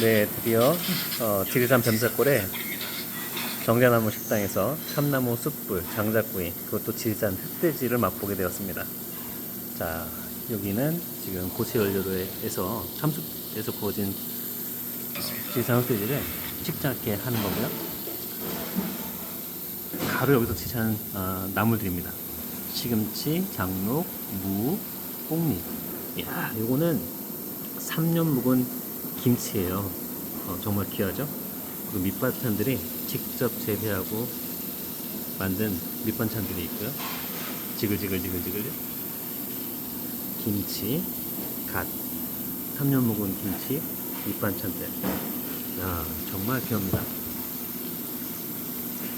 네, 드디어 지리산 뱀사골에 정자나무 식당에서 참나무 숯불, 장작구이, 그것도 지리산 흑돼지를 맛보게 되었습니다. 자, 여기는 지금 고체연료로에서 참숯에서 구워진 지리산 흑돼지를 식작게 하는 거고요. 바로 여기서 채취한 나물들입니다. 시금치, 장록, 무, 꽁잎. 이야, 요거는 3년 묵은 김치예요. 정말 귀하죠? 그리고 밑반찬들이 직접 재배하고 만든 밑반찬들이 있고요. 지글지글 김치, 갓, 3년 묵은 김치, 밑반찬들. 야, 정말 귀합니다.